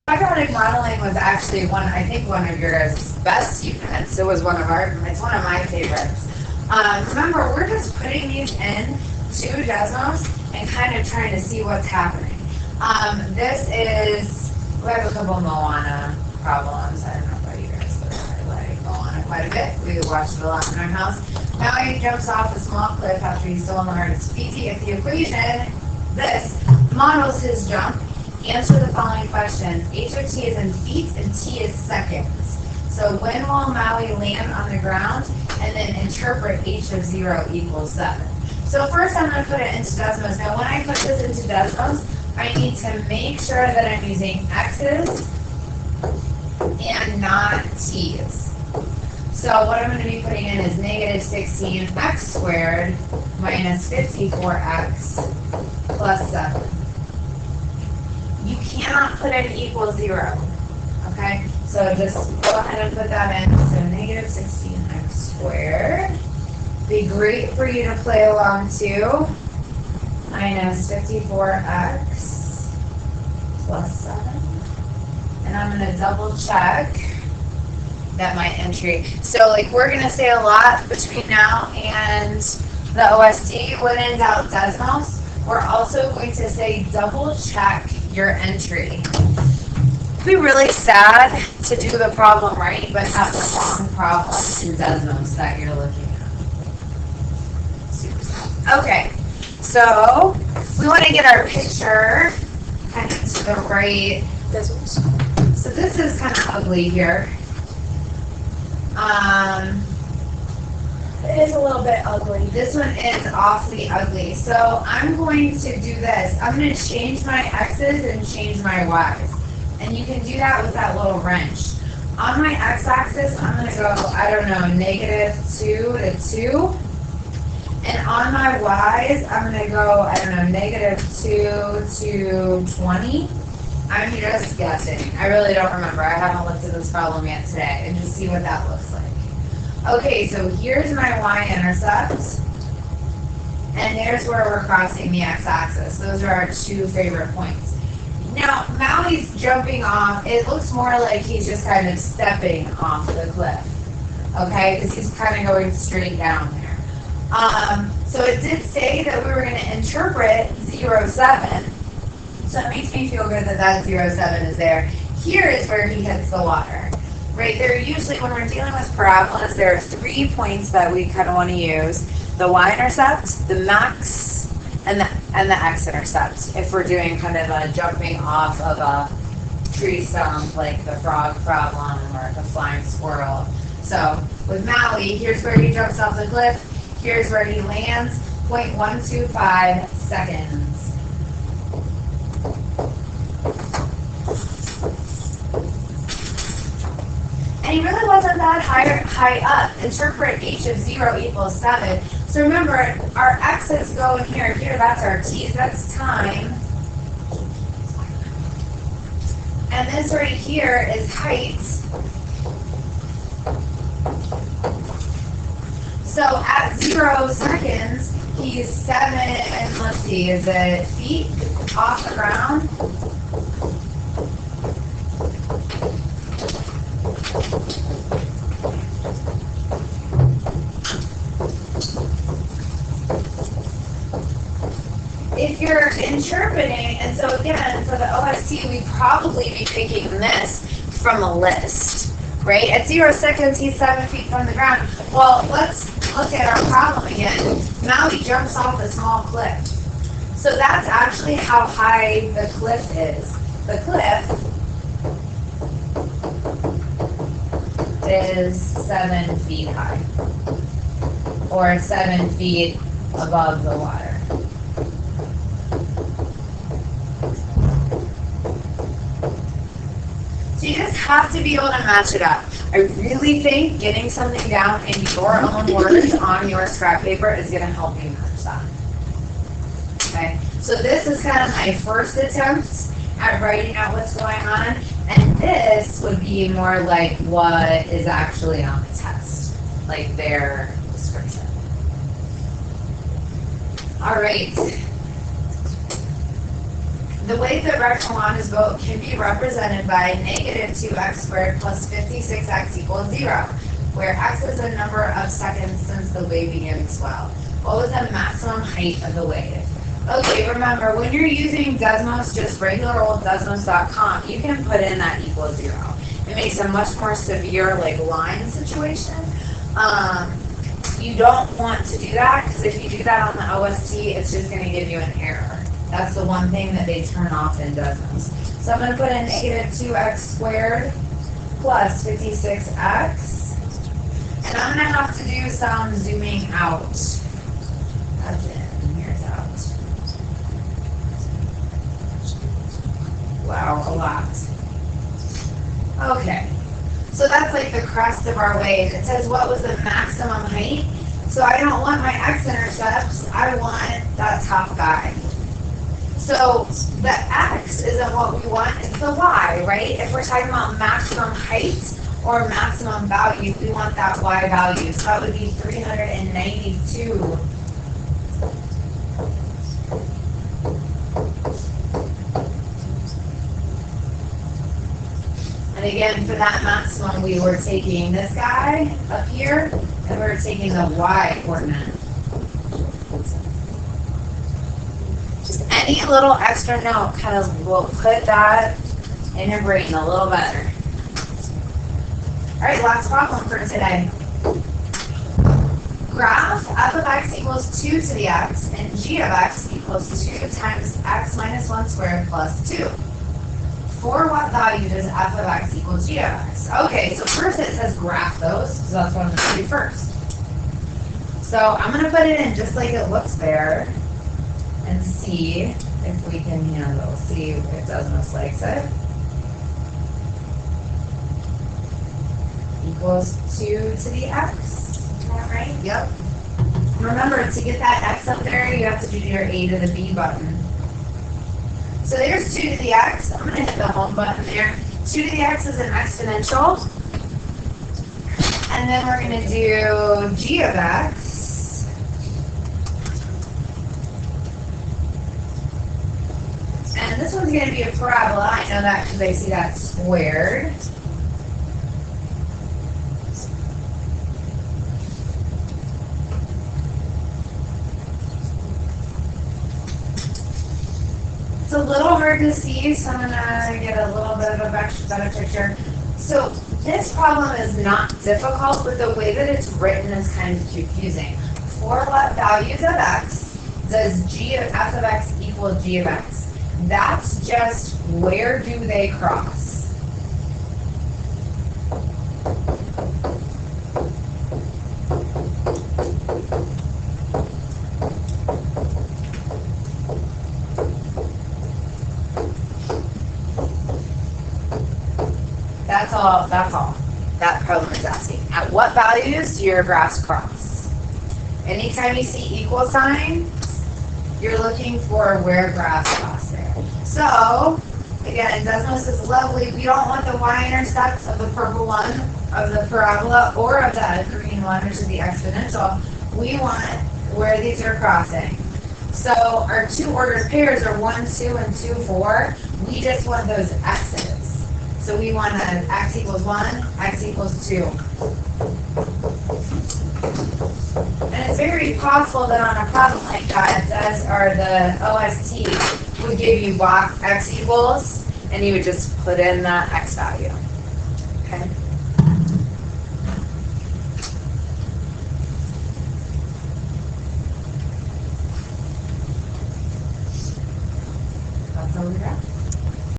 Quadratic modeling was actually I think one of your guys' best units. It was it's one of my favorites. Remember, we're just putting these in to Desmos and kind of trying to see what's happening. We have a couple Moana problems. I don't know about you guys, but I like Moana quite a bit. We watched it a lot in our house. Now he jumps off a small cliff after he's stolen the hardest feet. If the equation, this, models his jump, answer the following question. H of t is in feet and t is seconds. So when will Maui land on the ground? And then interpret h of 0 equals 7. So first I'm going to put it into Desmos. Now when I put this into Desmos, I need to make sure that I'm using x's and not t's. So what I'm going to be putting in is negative 16x squared minus 54x plus 7. You cannot put in equals 0. Okay? So just go ahead and put that in. So negative 16x squared. Be great for you to play along too. Minus 54x plus 7. And I'm going to double check that my entry. So like we're going to say a lot between now and the OST. When in doubt, Desmos. We're also going to say double check your entry. It'd be really sad to do the problem right, but have the wrong problem in Desmos that you're looking at. Super sad. Okay, so we want to get our picture kind of to the right. So this is kind of ugly here. It is a little bit ugly. This one is awfully ugly. So I'm going to do this. I'm going to change my x's and change my y's. And you can do that with that little wrench. On my x-axis, I'm going to go, I don't know, negative 2 to 2. And on my y's, I'm going to go, I don't know, negative 2 to 20. I'm just guessing. I really don't remember. I haven't looked at this problem yet today. And just see what that looks like. Okay, so here's my y-intercept. And there's where we're crossing the x-axis. Those are our two favorite points. Now, Maui's jumping off. It looks more like he's just kind of stepping off the cliff. Okay, because he's kind of going straight down there. So it did say that we were going to interpret 0,7. So it makes me feel good that that 0,7 is there. Here is where he hits the water. Right, there usually, when we're dealing with parabolas, there are 3 points that we kind of want to use. The y-intercept, the max, and the x-intercept. If we're doing kind of a jumping off of a tree stump, like the frog problem or the flying squirrel. So with Maui, here's where he jumps off the cliff. Here's where he lands, 0.125 seconds. And he really wasn't that high up. Interpret h of 0 equals 7. So remember, our x's go in here. Here, that's our t's. That's time. And this right here is height. So at 0 seconds, he's 7, and let's see, is it feet off the ground? If you're interpreting, and so again, for the OST, we'd probably be taking this from a list, right? At 0 seconds, he's 7 feet from the ground. Well, let's look at our problem again. Maui jumps off a small cliff. So that's actually how high the cliff is. The cliff is 7 feet high, or 7 feet above the water. So you just have to be able to match it up. I really think getting something down in your own words on your scrap paper is going to help you match that. Okay, so this is kind of my first attempt at writing out what's going on, and this would be more like what is actually on the test, like their description. All right. The way that direction 1 is vote can be represented by negative 2x squared plus 56x equals 0, where x is the number of seconds since the wave began to swell. What was the maximum height of the wave? Okay, remember, when you're using Desmos, just regular old Desmos.com, you can put in that equals 0. It makes a much more severe like line situation. You don't want to do that, because if you do that on the OST, it's just going to give you an error. That's the one thing that they turn off in Desmos. So I'm going to put in negative 2x squared plus 56x. And I'm going to have to do some zooming out. That's in, here's out. Wow, a lot. Okay. So that's like the crest of our wave. It says what was the maximum height. So I don't want my x-intercepts, I want that top guy. So the x isn't what we want, it's the y, right? If we're talking about maximum height or maximum value, we want that y value. So that would be 392. And again, for that maximum, we were taking this guy up here, and we were taking the y coordinate. Just any little extra note kind of will put that in your brain a little better. All right, last problem for today. Graph f of x equals 2 to the x, and g of x equals 2 times x minus 1 squared plus 2. For what value does f of x equal g of x? Okay, so first it says graph those, so that's what I'm going to do first. So I'm going to put it in just like it looks there and see if we can handle, see if Desmos likes it. Equals 2 to the x, is that right? Yep. Remember, to get that x up there, you have to do your A to the B button. So there's 2 to the x. I'm going to hit the home button there. 2 to the x is an exponential. And then we're going to do g of x. And this one's going to be a parabola. I know that because I see that squared. It's a little hard to see, so I'm going to get a little bit of a better picture. So this problem is not difficult, but the way that it's written is kind of confusing. For what values of x does f of x equal g of x? That's just where do they cross? That's all that problem is asking. At what values do your graphs cross? Anytime you see equal sign, you're looking for where graphs cross there. So, again, Desmos is lovely. We don't want the y-intercepts of the purple one, of the parabola, or of the green one, which is the exponential. We want where these are crossing. So our two ordered pairs are 1, 2, and 2, 4. We just want those x's. So we want x equals 1, x equals 2. And it's very possible that on a problem like that, the OST would give you box x equals, and you would just put in that x value. Okay? That's all we got.